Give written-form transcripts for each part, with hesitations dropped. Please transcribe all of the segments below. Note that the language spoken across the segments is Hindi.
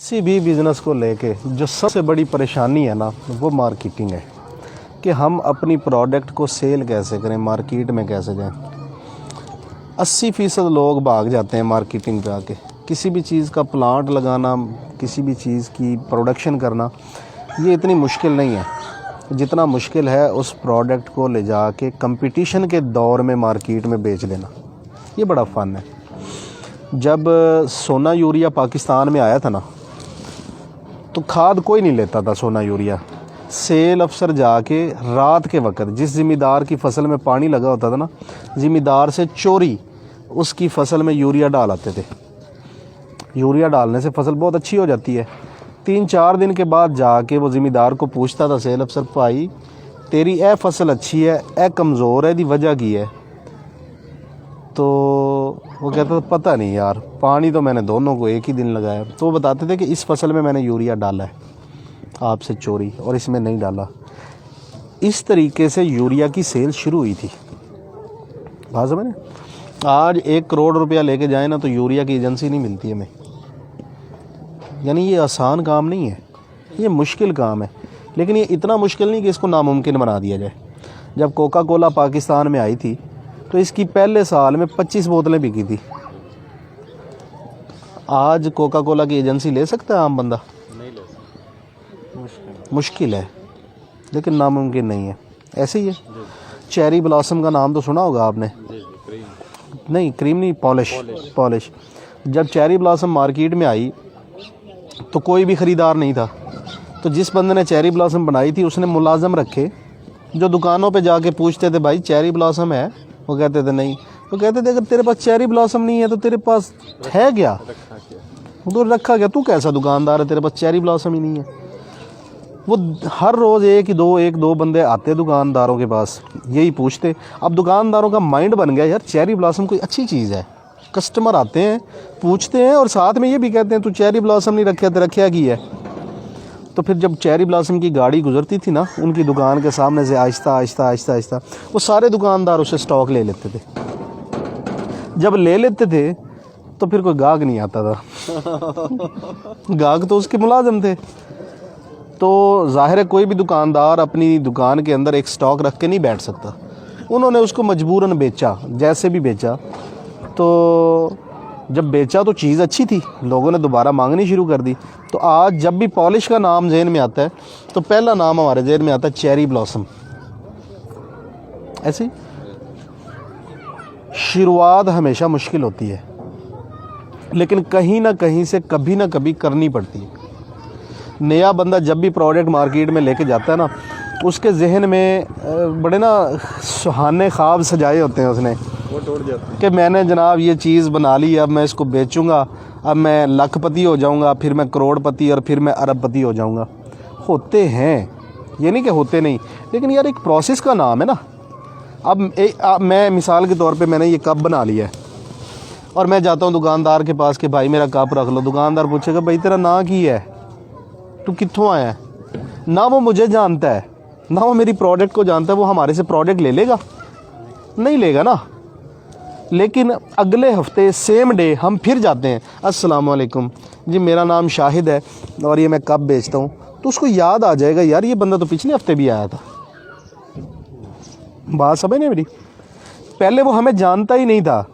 किसी भी बिज़नेस को लेके जो सबसे बड़ी परेशानी है ना, वो मार्केटिंग है कि हम अपनी प्रोडक्ट को सेल कैसे करें, मार्केट में कैसे जाएं। 80% लोग भाग जाते हैं मार्केटिंग पे आके। किसी भी चीज़ का प्लांट लगाना, किसी भी चीज़ की प्रोडक्शन करना, ये इतनी मुश्किल नहीं है जितना मुश्किल है उस प्रोडक्ट को ले जाके कंपटीशन के दौर में मार्केट में बेच देना। ये बड़ा फ़न है। जब सोना यूरिया पाकिस्तान में आया था ना, तो खाद कोई नहीं लेता था सोना यूरिया। सेल अफसर जाके रात के वक्त जिस ज़िम्मेदार की फसल में पानी लगा होता था ना, ज़िम्मेदार से चोरी उसकी फसल में यूरिया डाल आते थे। यूरिया डालने से फसल बहुत अच्छी हो जाती है। 3-4 दिन के बाद जाके वो ज़िम्मेदार को पूछता था सेल अफसर, भाई तेरी ए फसल अच्छी है, ए कमज़ोर है, दी वजह की है? तो वो कहता था पता नहीं यार, पानी तो मैंने दोनों को एक ही दिन लगाया। तो वो बताते थे कि इस फसल में मैंने यूरिया डाला है आपसे चोरी, और इसमें नहीं डाला। इस तरीके से यूरिया की सेल शुरू हुई थी। बात समझ में? आज 1 करोड़ रुपया लेके जाए ना तो यूरिया की एजेंसी नहीं मिलती हमें। यानी ये आसान काम नहीं है, ये मुश्किल काम है। लेकिन ये इतना मुश्किल नहीं कि इसको नामुमकिन बना दिया जाए। जब कोका कोला पाकिस्तान में आई थी तो इसकी पहले साल में 25 बोतलें बिकी थी। आज कोका कोला की एजेंसी ले सकता है आम बंदा? नहीं ले सकता, मुश्किल है, लेकिन नामुमकिन नहीं है। ऐसे ही है। चेरी ब्लॉसम का नाम तो सुना होगा आपने? नहीं, क्रीम नहीं, पॉलिश। जब चेरी ब्लॉसम मार्केट में आई तो कोई भी ख़रीदार नहीं था। तो जिस बंदे ने चेरी ब्लॉसम बनाई थी उसने मुलाजम रखे जो दुकानों पे जाके पूछते थे, भाई चेरी ब्लॉसम है? वो कहते थे नहीं। तो कहते थे अगर तेरे पास चेरी ब्लॉसम नहीं है तो तेरे पास है क्या? तो रखा क्या? तू कैसा दुकानदार है, तेरे पास चेरी ब्लॉसम ही नहीं है? वो हर रोज़ एक दो बंदे आते दुकानदारों के पास, यही पूछते। अब दुकानदारों का माइंड बन गया, यार चेरी ब्लॉसम कोई अच्छी चीज़ है। कस्टमर आते हैं, पूछते हैं, और साथ में ये भी कहते हैं तू चेरी ब्लॉसम नहीं रखा तो रखा की है। तो फिर जब चेरी ब्लॉसम की गाड़ी गुजरती थी ना उनकी दुकान के सामने से, आहिस्ता आहिस्ता वो सारे दुकानदार उससे स्टॉक ले लेते थे। जब ले लेते थे तो फिर कोई गाहक नहीं आता था। गाहक तो उसके मुलाजिम थे। तो जाहिर है कोई भी दुकानदार अपनी दुकान के अंदर एक स्टॉक रख के नहीं बैठ सकता। उन्होंने उसको मजबूरन बेचा, जैसे भी बेचा। तो जब बेचा तो चीज़ अच्छी थी, लोगों ने दोबारा मांगनी शुरू कर दी। तो आज जब भी पॉलिश का नाम जहन में आता है तो पहला नाम हमारे जहन में आता है चेरी ब्लॉसम। ऐसे ही शुरुआत हमेशा मुश्किल होती है, लेकिन कहीं ना कहीं से कभी ना कभी करनी पड़ती है। नया बंदा जब भी प्रोडक्ट मार्केट में लेके जाता है ना, उसके जहन में बड़े ना सुहाने ख्वाब सजाए होते हैं उसने, वो टूट जाते हैं कि मैंने जनाब ये चीज़ बना ली, अब मैं इसको बेचूंगा, अब मैं लखपति हो जाऊंगा, फिर मैं करोड़पति, और फिर मैं अरबपति हो जाऊंगा। होते हैं, ये नहीं कि होते नहीं, लेकिन यार एक प्रोसेस का नाम है ना। अब मैं मिसाल के तौर पे मैंने ये कप बना लिया है और मैं जाता हूँ दुकानदार के पास कि भाई मेरा कप रख लो। दुकानदार पूछेगा भाई तेरा नाम की है, तू कित्थों आया है? ना वो मुझे जानता है, ना वो मेरी प्रोडक्ट को जानता है। वो हमारे से प्रोडक्ट ले लेगा? नहीं लेगा ना। लेकिन अगले हफ्ते सेम डे हम फिर जाते हैं, अस्सलाम वालेकुम जी, मेरा नाम शाहिद है और ये मैं कप बेचता हूँ। तो उसको याद आ जाएगा, यार ये बंदा तो पिछले हफ्ते भी आया था। बात समझ नहीं मेरी? पहले वो हमें जानता ही नहीं था,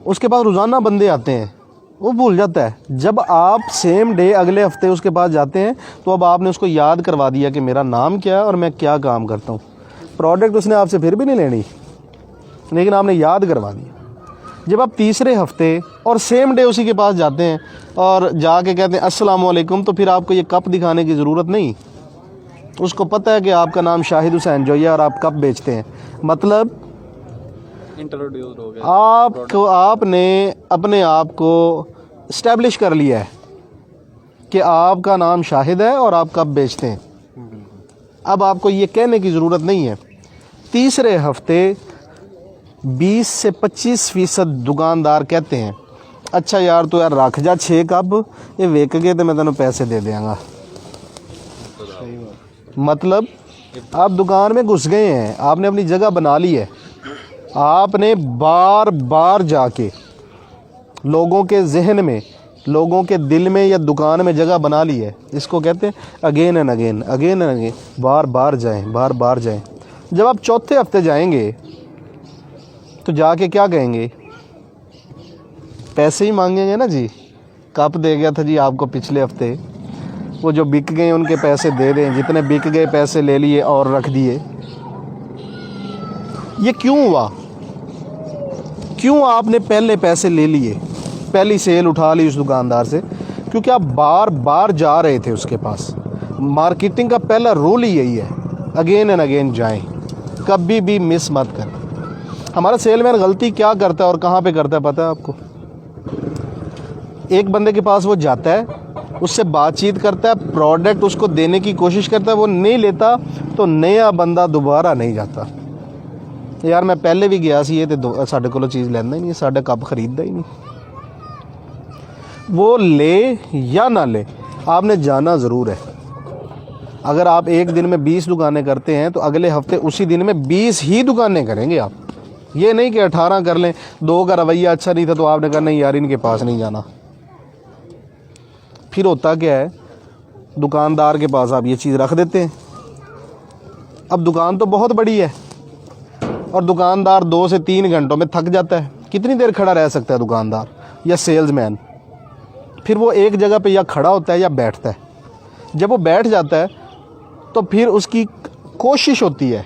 उसके बाद रोज़ाना बंदे आते हैं, वो भूल जाता है। जब आप सेम डे अगले हफ्ते उसके पास जाते हैं तो अब आपने उसको याद करवा दिया कि मेरा नाम क्या है और मैं क्या काम करता हूँ। प्रोडक्ट उसने आपसे फिर भी नहीं लेनी, लेकिन आपने याद करवा दिया। जब आप तीसरे हफ्ते और सेम डे उसी के पास जाते हैं और जाके कहते हैं अस्सलाम वालेकुम, तो फिर आपको ये कप दिखाने की ज़रूरत नहीं। उसको पता है कि आपका नाम शाहिद हुसैन जोया और आप कप बेचते हैं। मतलब इंट्रोड्यूस हो गया, आपने अपने आप को इस्टेब्लिश कर लिया है कि आपका नाम शाहिद है और आप कप बेचते हैं। अब आपको ये कहने की ज़रूरत नहीं है। तीसरे हफ्ते 20 से 25% दुकानदार कहते हैं अच्छा यार तो यार रख जा 6 कप, ये वेक गए तो मैं तेन पैसे दे देंगा। मतलब आप दुकान में घुस गए हैं, आपने अपनी जगह बना ली है, आपने बार बार जाके लोगों के जहन में लोगों के दिल में या दुकान में जगह बना ली है। इसको कहते हैं again and again, again and again, बार बार जाएं, बार बार जाएं। जब आप चौथे हफ्ते जाएंगे तो जाके क्या कहेंगे? पैसे ही मांगेंगे ना जी। कप दे गया था जी आपको पिछले हफ्ते, वो जो बिक गए उनके पैसे दे दें, जितने बिक गए पैसे ले लिए और रख दिए। ये क्यों हुआ? क्यों आपने पहले पैसे ले लिए, पहली सेल उठा ली उस दुकानदार से? क्योंकि आप बार बार जा रहे थे उसके पास। मार्केटिंग का पहला रूल ही यही है, अगेन एंड अगेन जाएं, कभी भी मिस मत करें। हमारा सेलमैन गलती क्या करता है और कहाँ पे करता है पता है आपको? एक बंदे के पास वो जाता है, उससे बातचीत करता है, प्रोडक्ट उसको देने की कोशिश करता है, वो नहीं लेता तो नया बंदा दोबारा नहीं जाता। यार मैं पहले भी गया सी ये तो साढ़े को चीज़ लेना ही नहीं, साढ़े कप खरीदता ही नहीं। वो ले या ना ले, आपने जाना ज़रूर है। अगर आप एक दिन में 20 दुकानें करते हैं तो अगले हफ्ते उसी दिन में 20 ही दुकानें करेंगे आप। ये नहीं कि 18 कर लें, 2 का रवैया अच्छा नहीं था तो आपने कहा नहीं यार इनके पास नहीं जाना। फिर होता क्या है, दुकानदार के पास आप ये चीज़ रख देते हैं। अब दुकान तो बहुत बड़ी है और दुकानदार 2 से 3 घंटों में थक जाता है। कितनी देर खड़ा रह सकता है दुकानदार या सेल्समैन? फिर वो एक जगह पे या खड़ा होता है या बैठता है। जब वो बैठ जाता है तो फिर उसकी कोशिश होती है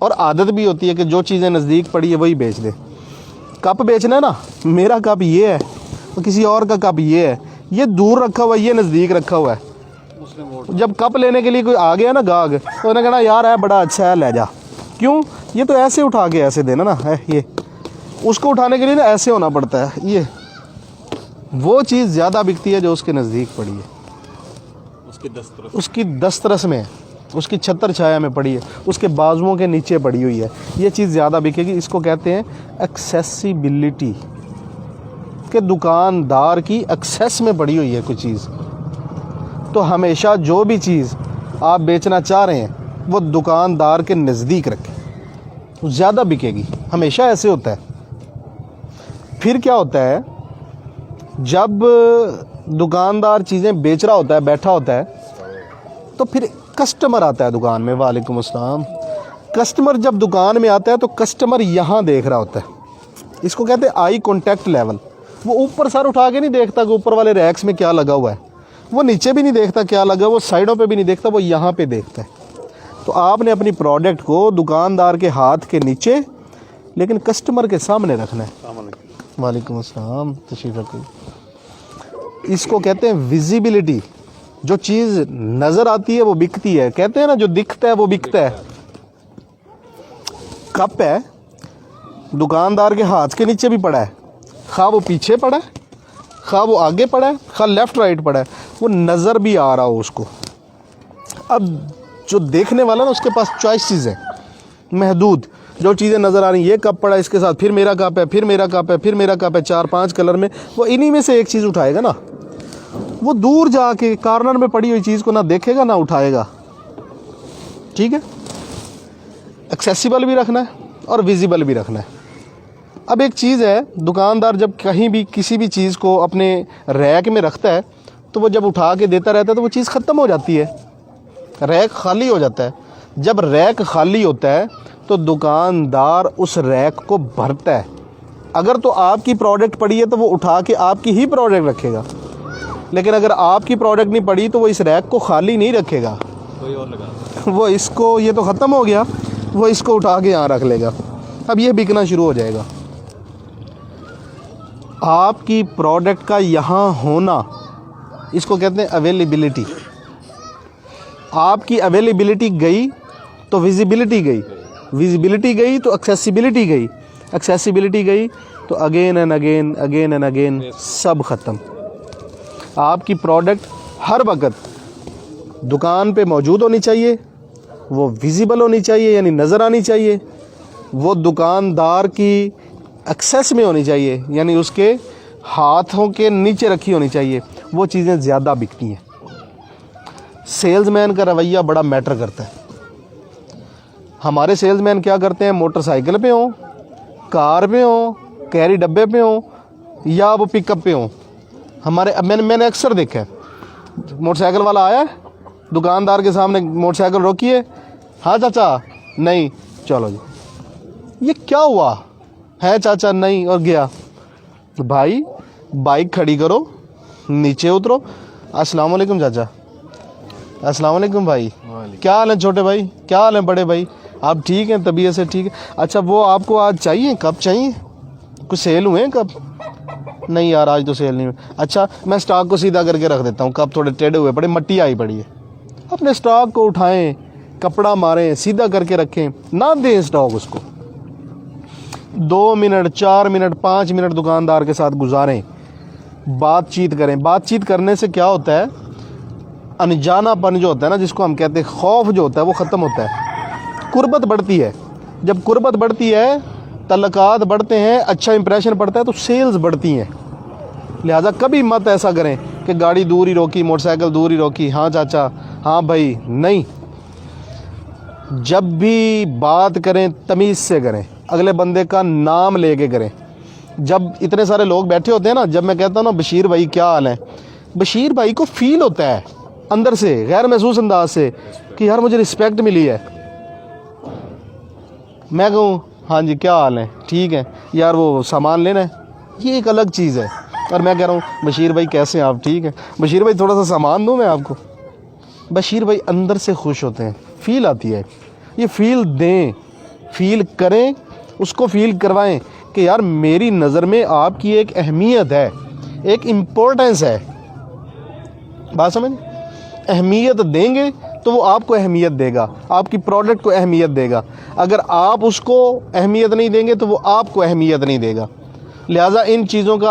और आदत भी होती है कि जो चीज़ें नज़दीक पड़ी है वही बेच दे। कप बेचना है ना, मेरा कप ये है तो किसी और का कप ये है, ये दूर रखा हुआ है, ये नज़दीक रखा हुआ है। जब कप लेने के लिए कोई आ गया ना गाहक, तो उन्हें कहना यार है बड़ा अच्छा है ले जा। क्यों? ये तो ऐसे उठा के ऐसे देना ना है, ये उसको उठाने के लिए ना ऐसे होना पड़ता है। ये वो चीज़ ज़्यादा बिकती है जो उसके नज़दीक पड़ी है, उसकी दस्तरस में है, उसकी छतर छाया में पड़ी है, उसके बाजुओं के नीचे पड़ी हुई है। ये चीज़ ज़्यादा बिकेगी। इसको कहते हैं एक्सेसिबिलिटी, कि दुकानदार की एक्सेस में पड़ी हुई है कोई चीज़। तो हमेशा जो भी चीज़ आप बेचना चाह रहे हैं वो दुकानदार के नज़दीक रखें, ज़्यादा बिकेगी। हमेशा ऐसे होता है। फिर क्या होता है, जब दुकानदार चीज़ें बेच रहा होता है, बैठा होता है, तो फिर कस्टमर आता है दुकान में। वालेकुम अस्सलाम। कस्टमर जब दुकान में आता है तो कस्टमर यहाँ देख रहा होता है। इसको कहते हैं आई कॉन्टैक्ट लेवल। वो ऊपर सर उठा के नहीं देखता कि ऊपर वाले रैक्स में क्या लगा हुआ है, वो नीचे भी नहीं देखता क्या लगा, वो साइडों पे भी नहीं देखता, वो यहाँ पे देखता है। तो आपने अपनी प्रोडक्ट को दुकानदार के हाथ के नीचे लेकिन कस्टमर के सामने रखना है। वालेकुम अस्सलाम, तशरीफ़ रखिए। इसको कहते हैं विजिबिलिटी। जो चीज़ नज़र आती है वो बिकती है। कहते हैं ना जो दिखता है वो बिकता है। कप है, दुकानदार के हाथ के नीचे भी पड़ा है, खा वो पीछे पड़ा है, खा वो आगे पड़ा है, खा लेफ़्ट राइट पड़ा है, वो नज़र भी आ रहा हो उसको। अब जो देखने वाला ना उसके पास चॉइसेस है महदूद। जो चीज़ें नज़र आ रही, ये कप पड़ा है इसके साथ, फिर मेरा कप है, फिर मेरा कप है, फिर मेरा कप है, 4-5 कलर में, वो इन्हीं में से एक चीज़ उठाएगा ना। वो दूर जाके कॉर्नर में पड़ी हुई चीज़ को ना देखेगा ना उठाएगा। ठीक है, एक्सेसिबल भी रखना है और विजिबल भी रखना है। अब एक चीज़ है, दुकानदार जब कहीं भी किसी भी चीज़ को अपने रैक में रखता है तो वो जब उठा के देता रहता है तो वो चीज़ ख़त्म हो जाती है, रैक खाली हो जाता है। जब रैक खाली होता है तो दुकानदार उस रैक को भरता है। अगर तो आपकी प्रोडक्ट पड़ी है तो वो उठा के आपकी ही प्रोडक्ट रखेगा, लेकिन अगर आपकी प्रोडक्ट नहीं पड़ी तो वो इस रैक को खाली नहीं रखेगा, कोई और लगा वो इसको, ये तो ख़त्म हो गया, वो इसको उठा के यहाँ रख लेगा। अब ये बिकना शुरू हो जाएगा। आपकी प्रोडक्ट का यहाँ होना, इसको कहते हैं अवेलेबिलिटी। आपकी अवेलेबिलिटी गई तो विजिबिलिटी गई, विजिबिलिटी गई तो एक्सेसिबिलिटी गई, एक्सेसिबिलिटी गई तो again and again, again and again, सब ख़त्म। आपकी प्रोडक्ट हर वक्त दुकान पे मौजूद होनी चाहिए, वो विजिबल होनी चाहिए यानी नज़र आनी चाहिए, वो दुकानदार की एक्सेस में होनी चाहिए यानी उसके हाथों के नीचे रखी होनी चाहिए। वो चीज़ें ज़्यादा बिकती हैं। सेल्समैन का रवैया बड़ा मैटर करता है। हमारे सेल्समैन क्या करते हैं, मोटरसाइकिल पे हो, कार पे हो, कैरी डब्बे पे हो या वो पिकअप पे हो, हमारे अब मैंने अक्सर देखा है, मोटरसाइकिल वाला आया, दुकानदार के सामने मोटरसाइकिल रोकी है, हाँ चाचा नहीं, चलो जी, ये क्या हुआ है चाचा नहीं, और गया। तो भाई बाइक खड़ी करो, नीचे उतरो, अस्सलाम वालेकुम चाचा, अस्सलाम वालेकुम भाई, क्या हाल है छोटे भाई, क्या हाल है बड़े भाई, आप ठीक हैं, तबीयत से ठीक है, अच्छा वो आपको आज चाहिए, कब चाहिए, कुछ सेल हुए हैं कब, नहीं यार आज तो सेल नहीं हुई, अच्छा मैं स्टॉक को सीधा करके रख देता हूँ, कब थोड़े टेढ़े हुए पड़े, मट्टी आई पड़ी है, अपने स्टॉक को उठाएं, कपड़ा मारें, सीधा करके रखें, ना दें स्टॉक उसको। 2 मिनट 4 मिनट 5 मिनट दुकानदार के साथ गुजारें, बातचीत करें। बातचीत करने से क्या होता है, अनजानापन जो होता है ना, जिसको हम कहते हैं खौफ जो होता है, वो ख़त्म होता है, कुर्बत बढ़ती है। जब कुर्बत बढ़ती है, तल्लकात बढ़ते हैं, अच्छा इंप्रेशन पड़ता है, तो सेल्स बढ़ती हैं। लिहाजा कभी मत ऐसा करें कि गाड़ी दूर ही रोकी, मोटरसाइकिल दूर ही रोकी, हाँ चाचा, हाँ भाई, नहीं। जब भी बात करें तमीज़ से करें, अगले बंदे का नाम लेके करें। जब इतने सारे लोग बैठे होते हैं ना, जब मैं कहता हूँ ना बशीर भाई क्या हाल है, बशीर भाई को फील होता है अंदर से, गैर महसूस अंदाज से, कि यार मुझे रिस्पेक्ट मिली है। मैं कहूँ हाँ जी क्या हाल है, ठीक है यार, वो सामान लेना है, ये एक अलग चीज़ है। और मैं कह रहा हूँ बशीर भाई कैसे हैं आप, ठीक है बशीर भाई, थोड़ा सा सामान दूँ मैं आपको। बशीर भाई अंदर से खुश होते हैं, फील आती है। ये फील दें, फील करें, उसको फील करवाएं कि यार मेरी नज़र में आपकी एक अहमियत है, एक इम्पोर्टेंस है। बात समझ, अहमियत देंगे तो वो आपको अहमियत देगा, आपकी प्रोडक्ट को अहमियत देगा। अगर आप उसको अहमियत नहीं देंगे तो वो आपको अहमियत नहीं देगा। लिहाजा इन चीज़ों का